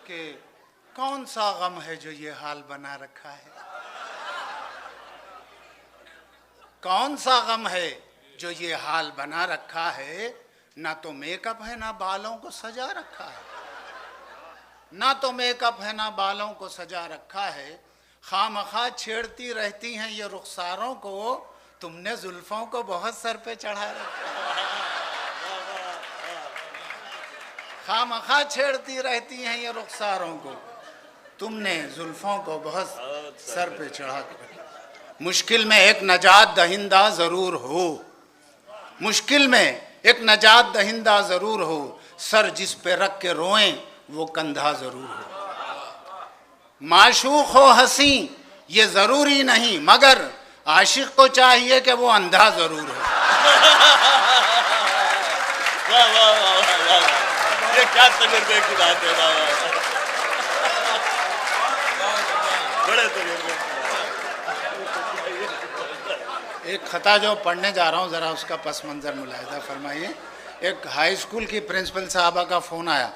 कि कौन सा गम है जो ये हाल बना रखा है, कौन सा गम है जो ये हाल बना रखा है। ना तो मेकअप है ना बालों को सजा रखा है, ना तो मेकअप है ना बालों को सजा रखा है। खामखा छेड़ती रहती हैं ये रुखसारों को, तुमने जुल्फों को बहुत सर पे चढ़ा रखा है। खामखा छेड़ती रहती हैं ये रुखसारों को, तुमने जुल्फों को बहुत सर पे चढ़ा कर। मुश्किल में एक नजात दहिंदा जरूर हो, मुश्किल में एक नजात दहिंदा जरूर हो, सर जिस पे रख के रोएं वो कंधा जरूर हो। माशूक हो हंसी ये जरूरी नहीं, मगर आशिक को चाहिए कि वो अंधा जरूर हो। वाह वाह वाह वाह, ये क्या तजुर्बे की बात है। बड़े तजुर्बे। एक खता जो पढ़ने जा रहा हूँ, ज़रा उसका पस मंज़र मुलाहिदा फरमाइए। एक हाई स्कूल की प्रिंसिपल साहबा का फ़ोन आया।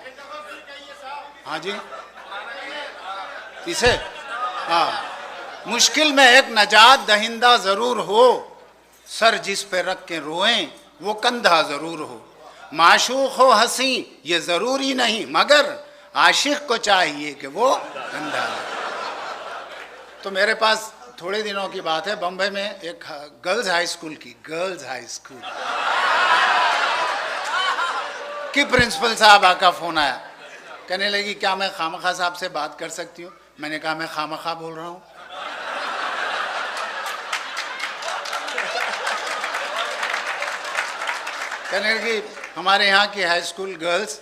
हाँ जी, इसे हाँ, मुश्किल में एक नजात दहिंदा ज़रूर हो, सर जिस पे रख के रोएं वो कंधा ज़रूर हो। माशूक हो हंसी ये ज़रूरी नहीं, मगर आशिक को चाहिए कि वो कंधा हो। तो मेरे पास थोड़े दिनों की बात है, बम्बई में एक गर्ल्स हाई स्कूल की प्रिंसिपल साहबा का फ़ोन आया। कहने लगी क्या मैं खामखा साहब से बात कर सकती हूँ? मैंने कहा मैं खामखा बोल रहा हूँ। कहने लगी हमारे यहाँ की हाई स्कूल गर्ल्स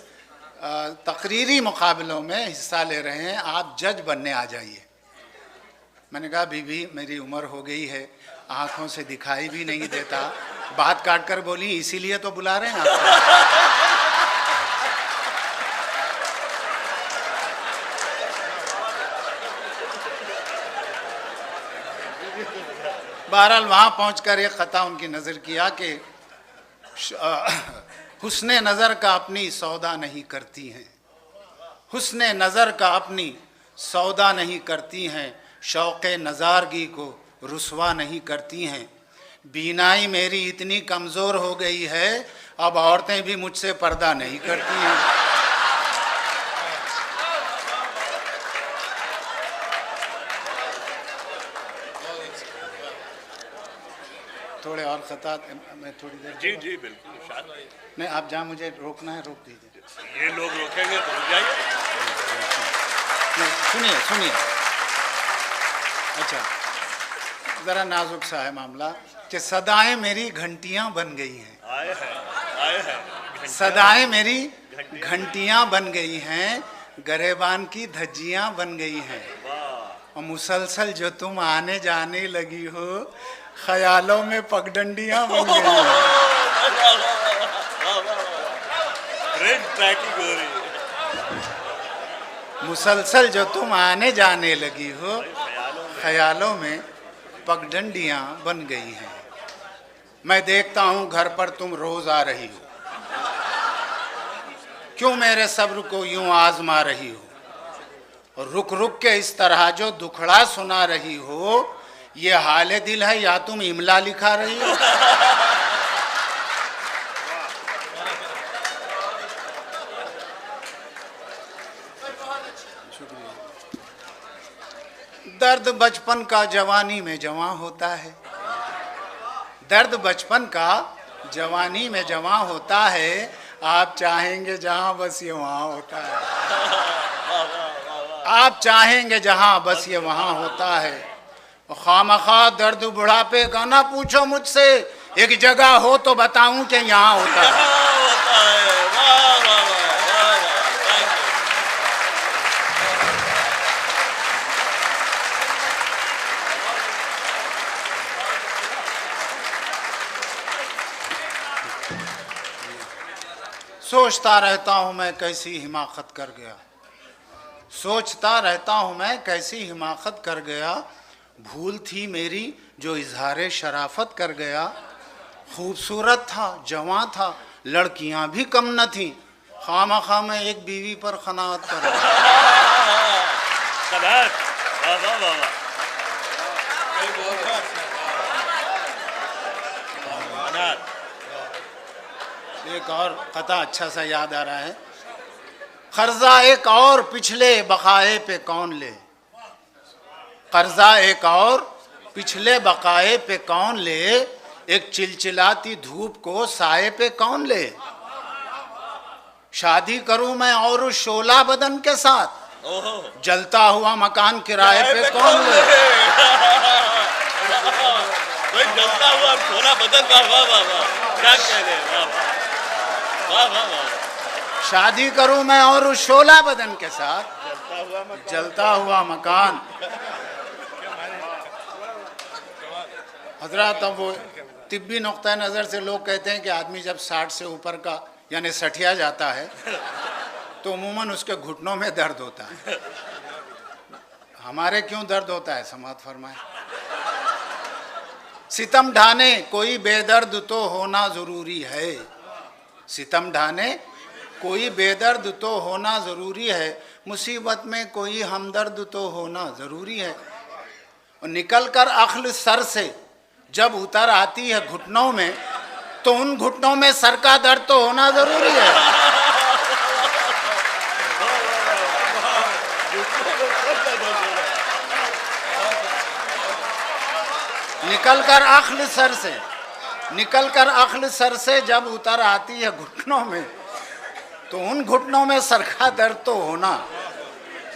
तकरीरी मुकाबलों में हिस्सा ले रहे हैं, आप जज बनने आ जाइए। मैंने कहा बीबी मेरी उम्र हो गई है, आँखों से दिखाई भी नहीं देता, बात काट कर बोली इसीलिए तो बुला रहे हैं आपको। बहरहाल वहाँ पहुँचकर एक ख़ता उनकी नज़र किया कि हुस्ने नज़र का अपनी सौदा नहीं करती हैं, हुस्ने नज़र का अपनी सौदा नहीं करती हैं, शौक़े नज़ारगी को रुसवा नहीं करती हैं। बीनाई मेरी इतनी कमज़ोर हो गई है, अब औरतें भी मुझसे पर्दा नहीं करती हैं। थोड़े और खता मैं थोड़ी देर। जी जी बिल्कुल। नहीं आप जहाँ मुझे रोकना है रोक दीजिए। ये लोग रोकेंगे तो रुक जाइए। सुनिए सुनिए, अच्छा ज़रा नाजुक सा है मामला कि सदाएं मेरी घंटियां बन गई हैं, आए हैं सदाएं मेरी घंटियां बन गई हैं, गरेबान की धज्जियां बन गई हैं, और मुसलसल जो तुम आने जाने लगी हो, ख्यालों में पगडंडियां बन गई हैं। ट्रैकिंग हो रही है। मुसलसल जो तुम आने जाने लगी हो, ख्यालों में पगडंडियां बन गई हैं। मैं देखता हूं घर पर तुम रोज आ रही हो, क्यों मेरे सब्र को यूं आजमा रही हो, और रुक रुक के इस तरह जो दुखड़ा सुना रही हो, ये हाले दिल है या तुम इमला लिखा रही हो? दर्द बचपन का जवानी में जवां होता है, दर्द बचपन का जवानी में जवां होता है, आप चाहेंगे जहां बस ये वहां होता है, आप चाहेंगे जहां बस ये वहां होता है। खामखा दर्द बुढ़ापे का ना पूछो मुझसे, एक जगह हो तो बताऊं कि यहाँ होता है। सोचता रहता हूँ मैं कैसी हिमाकत कर गया, सोचता रहता हूँ मैं कैसी हिमाकत कर गया, भूल थी मेरी जो इजहारे शराफत कर गया। खूबसूरत था, जवां था, लड़कियां भी कम न थीं, खामखा मैं एक बीवी पर खनात कर गया। शाबाश, वाह वाह वाह वाह। अनार। एक और कथा अच्छा सा याद आ रहा है। कर्जा एक और पिछले बकाए पे कौन ले, कर्जा एक और पिछले बकाए पे कौन ले, एक चिलचिलाती धूप को साए पे कौन ले। शादी करूं मैं और उस शोला बदन के साथ, ओहो, जलता हुआ मकान किराए पे कौन ले। कोई जलता हुआ सोना बदन, वाह वाह वाह वाह, क्या कह रहे हैं, वाह वाह वाह वाह। शादी करूं मैं और उस शोला बदन के साथ, जलता हुआ मकान। हजरत, अब वो तिब्बी नुक्ता नज़र से लोग कहते हैं कि आदमी जब 60 से ऊपर का यानी सठिया जाता है तो अमूमन उसके घुटनों में दर्द होता है। हमारे क्यों दर्द होता है, समात फरमाए। सितम ढाने कोई बेदर्द तो होना ज़रूरी है, सितम ढाने कोई बेदर्द तो होना ज़रूरी है, मुसीबत में कोई हमदर्द तो होना ज़रूरी है। और निकल कर अक्ल सर से जब उतर आती है घुटनों में, तो उन घुटनों में सर का दर्द तो होना ज़रूरी है। निकल कर अक्ल सर से, निकल कर अक्ल सर से जब उतर आती है घुटनों में, तो उन घुटनों में सर का दर्द तो होना।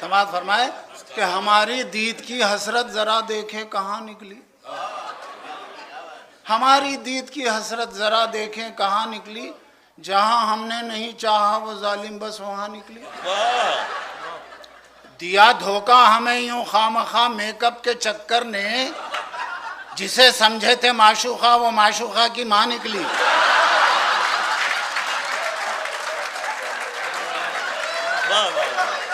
समाज फरमाए कि हमारी दीद की हसरत जरा देखें कहाँ निकली, हमारी दीद की हसरत जरा देखें कहाँ निकली, जहाँ हमने नहीं चाहा वो जालिम बस वहाँ निकली। दिया धोखा हमें यूं खामखा मेकअप के चक्कर ने, जिसे समझे थे माशूका वो माशूका की माँ निकली। वाह वाह वाह।